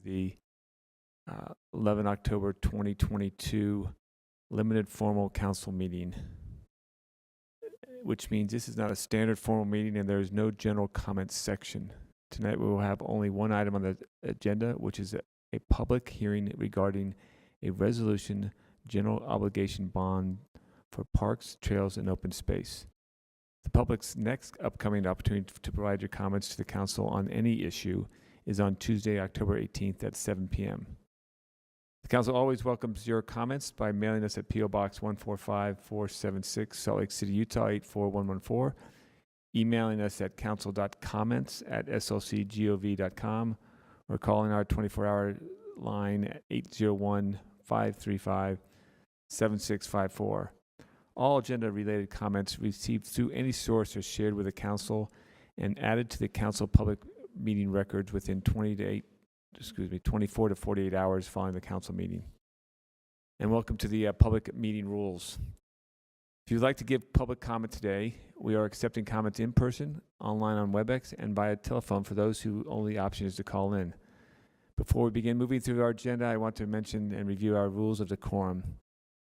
the 11 October 2022 limited formal council meeting, which means this is not a standard formal meeting and there is no general comments section. Tonight we will have only one item on the agenda, which is a public hearing regarding a resolution general obligation bond for parks, trails, and open space. The public's next upcoming opportunity to provide your comments to the council on any issue is on Tuesday, October 18th at 7 p.m. The council always welcomes your comments by mailing us at P.O. Box 145476, Salt Lake City, Utah 84114, emailing us at council.comments@slcgov.com, or calling our 24-hour line at 801-535-7654. All agenda-related comments received through any source are shared with the council and added to the council public meeting records within 24 to 48 hours following the council meeting. And welcome to the public meeting rules. If you'd like to give public comment today, we are accepting comments in person, online on WebEx, and via telephone for those who only option is to call in. Before we begin moving through our agenda, I want to mention and review our rules of decorum.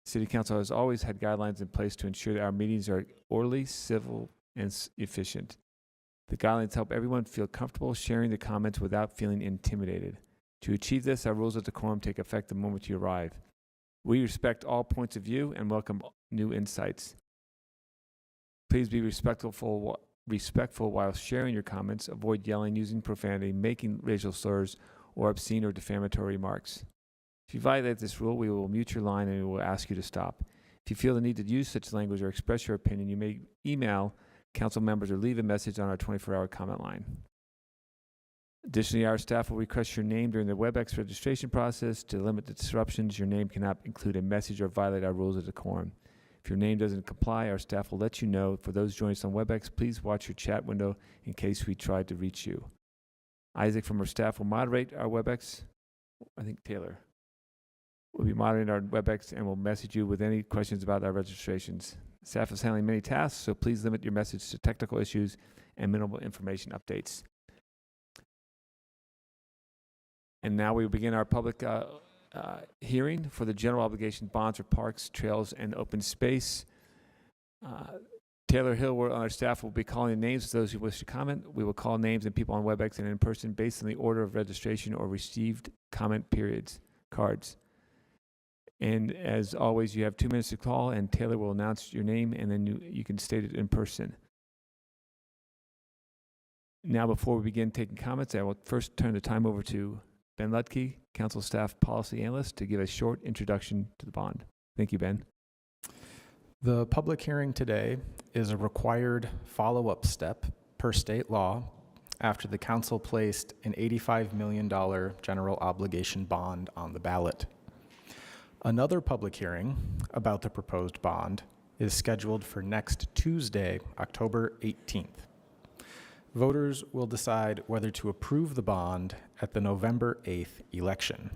City Council has always had guidelines in place to ensure that our meetings are orderly, civil, and efficient. The guidelines help everyone feel comfortable sharing the comments without feeling intimidated. To achieve this, our rules of decorum take effect the moment you arrive. We respect all points of view and welcome new insights. Please be respectful while sharing your comments. Avoid yelling, using profanity, making racial slurs, or obscene or defamatory remarks. If you violate this rule, we will mute your line and we will ask you to stop. If you feel the need to use such language or express your opinion, you may email council members or leave a message on our 24-hour comment line. Additionally, our staff will request your name during the WebEx registration process. To limit the disruptions, your name cannot include a message or violate our rules of decorum. If your name doesn't comply, our staff will let you know. For those joining us on WebEx, please watch your chat window in case we try to reach you. Isaac from our staff will moderate our WebEx. I think Taylor will be moderating our WebEx and will message you with any questions about our registrations. Staff is handling many tasks, so please limit your message to technical issues and minimal information updates. And now we will begin our public hearing for the general obligation bonds for parks, trails, and open space. Taylor Hill on our staff will be calling names of those who wish to comment. We will call names and people on WebEx and in person based on the order of registration or received comment cards. And as always, you have 2 minutes to call, and Taylor will announce your name, and then you can state it in person. Now, before we begin taking comments, I will first turn the time over to Ben Lutke, Council Staff Policy Analyst, to give a short introduction to the bond. Thank you, Ben. The public hearing today is a required follow-up step per state law after the council placed an $85 million general obligation bond on the ballot. Another public hearing about the proposed bond is scheduled for next Tuesday, October 18th. Voters will decide whether to approve the bond at the November 8th election.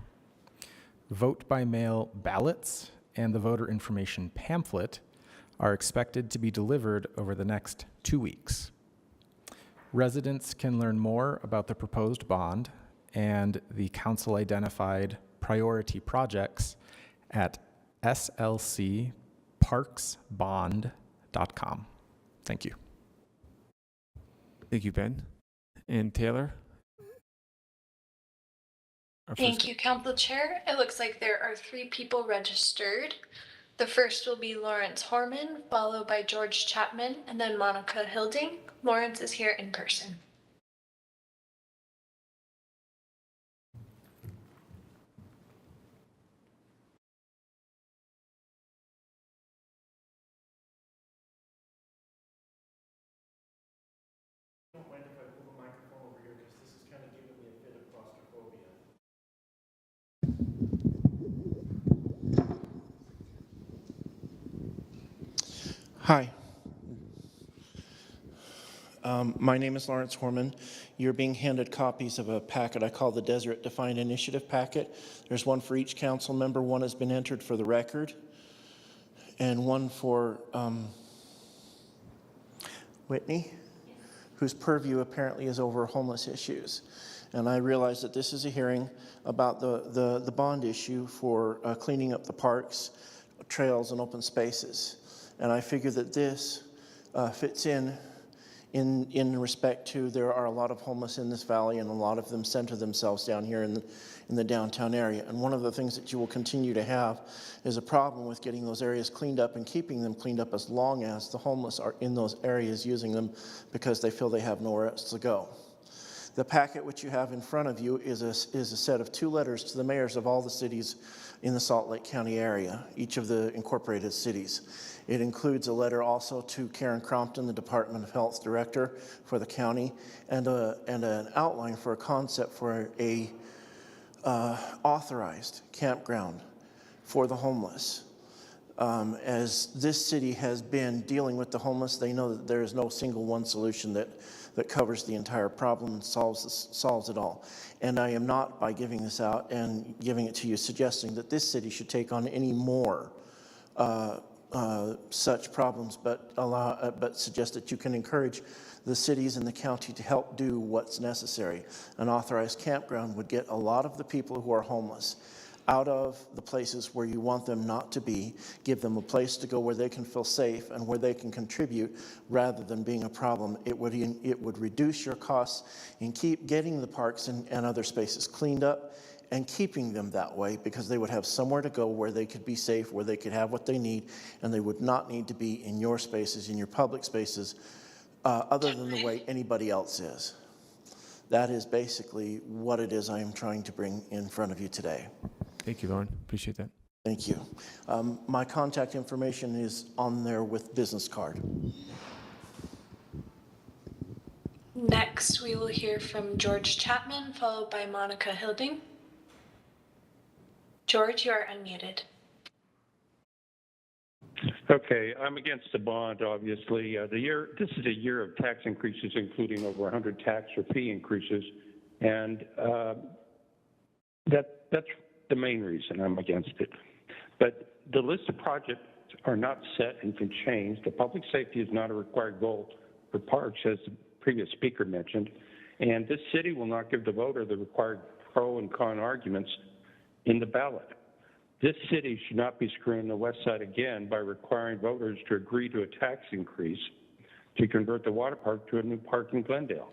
Vote by mail ballots and the voter information pamphlet are expected to be delivered over the next 2 weeks. Residents can learn more about the proposed bond and the council identified priority projects at slcparksbond.com. Thank you. Thank you, Ben. And Taylor? Thank you, Council Chair. It looks like there are 3 people registered. The first will be Lawrence Horman, followed by George Chapman, and then Monica Hilding. Lawrence is here in person. Don't mind if I move a microphone over here because this is kind of giving me a bit of claustrophobia. Hi. My name is Lawrence Horman. You're being handed copies of a packet I call the Deseret Defined Initiative Packet. There's one for each council member. One has been entered for the record, and one for Whitney, whose purview apparently is over homeless issues. And I realize that this is a hearing about the bond issue for cleaning up the parks, trails, and open spaces. And I figure that this fits in respect to there are a lot of homeless in this valley, and a lot of them center themselves down here in the downtown area. And one of the things that you will continue to have is a problem with getting those areas cleaned up and keeping them cleaned up as long as the homeless are in those areas using them because they feel they have nowhere else to go. The packet which you have in front of you is a set of 2 letters to the mayors of all the cities in the Salt Lake County area, each of the incorporated cities. It includes a letter also to Karen Crompton, the Department of Health Director for the county, and an outline for a concept for a authorized campground for the homeless. As this city has been dealing with the homeless, they know that there is no single one solution that covers the entire problem and solves it all. And I am not, by giving this out and giving it to you, suggesting that this city should take on any more such problems, but suggest that you can encourage the cities and the county to help do what's necessary. An authorized campground would get a lot of the people who are homeless out of the places where you want them not to be, give them a place to go where they can feel safe and where they can contribute rather than being a problem. It would reduce your costs and keep getting the parks and other spaces cleaned up and keeping them that way, because they would have somewhere to go where they could be safe, where they could have what they need, and they would not need to be in your spaces, in your public spaces, other than the way anybody else is. That is basically what it is I am trying to bring in front of you today. Thank you, Lauren. Appreciate that. Thank you. My contact information is on there with business card. Next, we will hear from George Chapman, followed by Monica Hilding. George, you are unmuted. Okay, I'm against the bond, obviously. This is a year of tax increases, including over 100 tax or fee increases, and that's the main reason I'm against it. But the list of projects are not set and can change. The public safety is not a required goal for parks, as the previous speaker mentioned, and this city will not give the voter the required pro and con arguments in the ballot. This city should not be screwing the West Side again by requiring voters to agree to a tax increase to convert the water park to a new park in Glendale.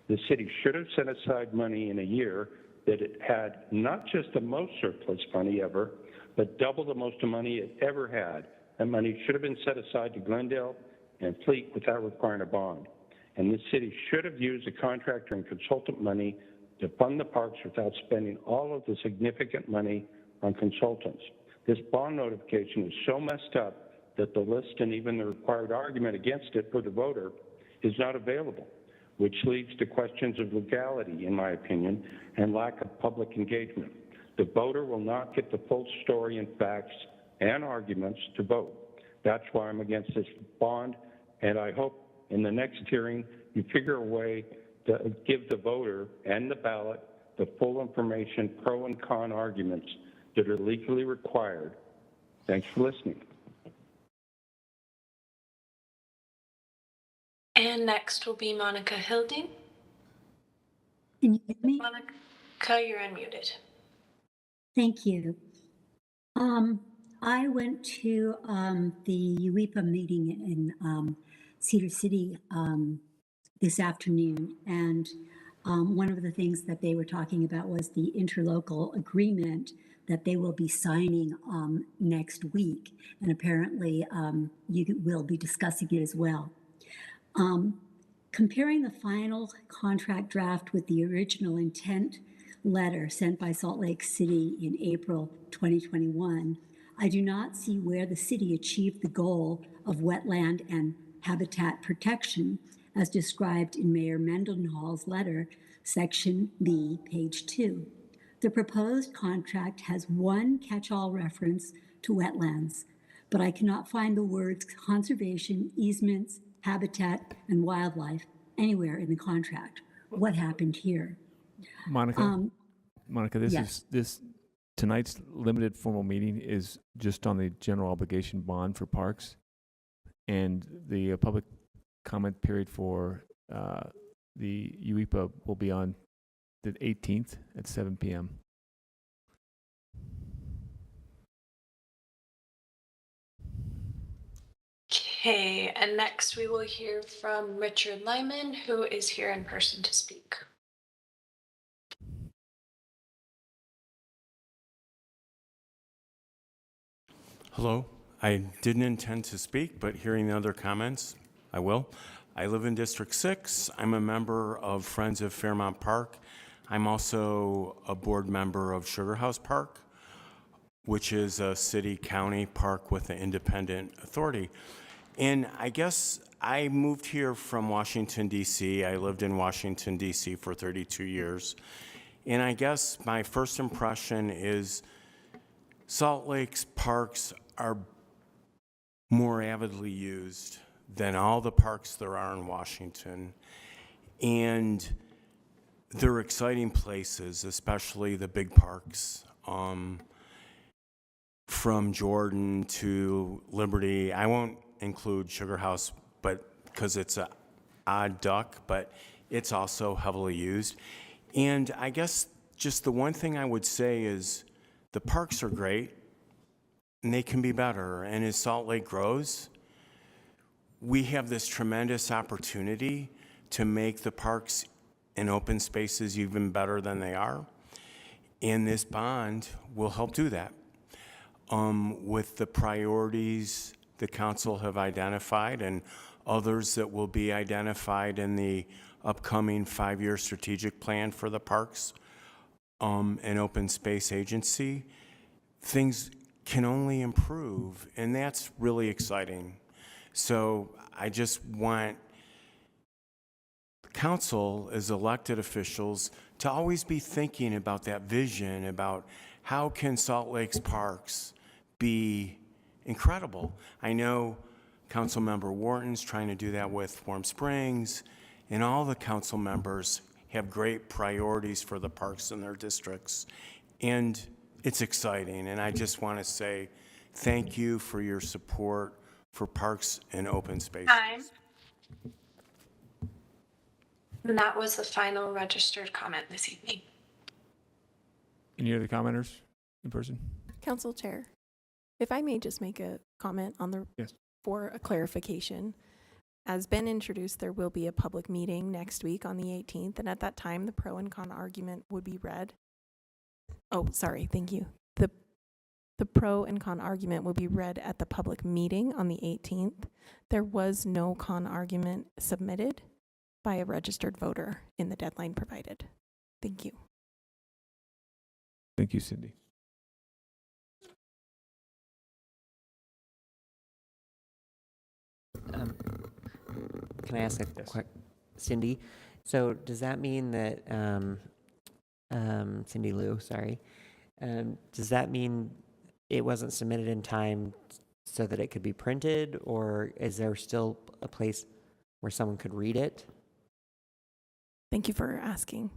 The city should have set aside money in a year that it had not just the most surplus money ever, but double the most of money it ever had. That money should have been set aside to Glendale and Fleet without requiring a bond. And this city should have used the contractor and consultant money to fund the parks without spending all of the significant money on consultants. This bond notification is so messed up that the list and even the required argument against it for the voter is not available, which leads to questions of legality, in my opinion, and lack of public engagement. The voter will not get the full story and facts and arguments to vote. That's why I'm against this bond, and I hope in the next hearing you figure a way to give the voter and the ballot the full information, pro and con arguments that are legally required. Thanks for listening. And next will be Monica Hilding. Can you hear me? Monica, you're unmuted. Thank you. I went to the UEPA meeting in Cedar City this afternoon, and one of the things that they were talking about was the interlocal agreement that they will be signing next week, and apparently you will be discussing it as well. Comparing the final contract draft with the original intent letter sent by Salt Lake City in April 2021, I do not see where the city achieved the goal of wetland and habitat protection as described in Mayor Mendenhall's letter, Section B, page 2. The proposed contract has one catch-all reference to wetlands, but I cannot find the words conservation, easements, habitat, and wildlife anywhere in the contract. What happened here? Monica, yes. this tonight's limited formal meeting is just on the general obligation bond for parks, and the public comment period for the UEPA will be on the 18th at 7 p.m. Okay, and next we will hear from Richard Lyman, who is here in person to speak. Hello. I didn't intend to speak, but hearing the other comments, I will. I live in District 6. I'm a member of Friends of Fairmount Park. I'm also a board member of Sugar House Park, which is a city-county park with an independent authority. And I guess I moved here from Washington, D.C. I lived in Washington, D.C. for 32 years. And I guess my first impression is Salt Lake's parks are more avidly used than all the parks there are in Washington. And they're exciting places, especially the big parks. From Jordan to Liberty. I won't include Sugar House, but because it's an odd duck, but it's also heavily used. And I guess just the one thing I would say is the parks are great, and they can be better. And as Salt Lake grows, we have this tremendous opportunity to make the parks and open spaces even better than they are. And this bond will help do that. With the priorities the council have identified and others that will be identified in the upcoming 5-year strategic plan for the parks and open space agency, things can only improve, and that's really exciting. So I just want the council as elected officials to always be thinking about that vision, about how can Salt Lake's parks be incredible. I know Councilmember Wharton's trying to do that with Warm Springs, and all the council members have great priorities for the parks in their districts. And it's exciting, and I just want to say thank you for your support for parks and open spaces. Time. And that was the final registered comment this evening. Any other commenters in person? Council Chair, if I may just make a comment on the Yes. for a clarification. As Ben introduced, there will be a public meeting next week on the 18th, and at that time, the pro and con argument would be read. Oh, sorry, thank you. The pro and con argument will be read at the public meeting on the 18th. There was no con argument submitted by a registered voter in the deadline provided. Thank you. Thank you, Cindy. Can I ask a Yes. quick, Cindy? So does that mean that, Cindy Lou, sorry, does that mean it wasn't submitted in time so that it could be printed, or is there still a place where someone could read it? Thank you for asking.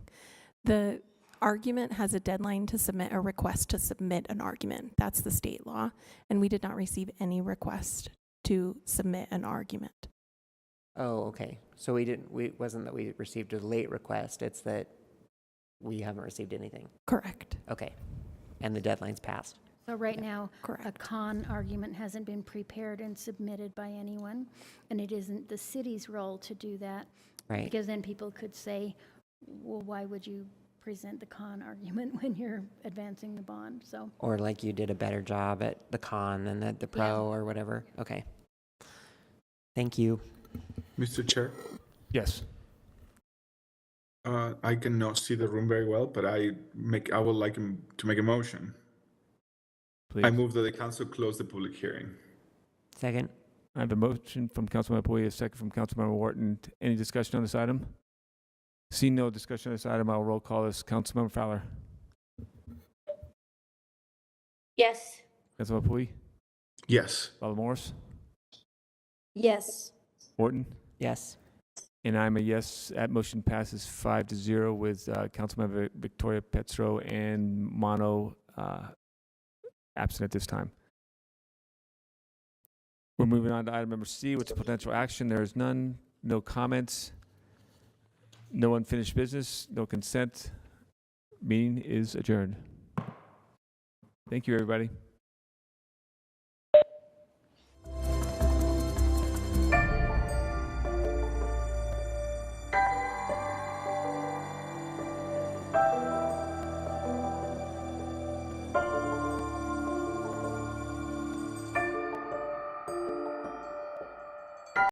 The argument has a deadline to submit a request to submit an argument. That's the state law, and we did not receive any request to submit an argument. Oh, okay. So we wasn't that we received a late request, it's that we haven't received anything. Correct. Okay. And the deadline's passed. So right now, a Correct. con argument hasn't been prepared and submitted by anyone, and it isn't the city's role to do that. Right. Because then people could say, well, why would you present the con argument when you're advancing the bond? So, Or like you did a better job at the con than at the pro or whatever. Okay. Thank you. Mr. Chair, Yes. I cannot see the room very well, but I would like to make a motion. Please. I move that the council close the public hearing. Second. I have a motion from Councilmember Puy, a second from Councilmember Wharton. Any discussion on this item? Seeing no discussion on this item, I'll roll call this. Councilmember Fowler. Yes. Councilmember Puy. Yes. Bella Morris. Yes. Wharton. Yes. And I'm a yes. That motion passes 5-0 with Councilmember Victoria Petro and Mono absent at this time. We're moving on to item number C, which is potential action. There is none. No comments. No unfinished business, no consent. Meeting is adjourned. Thank you, everybody.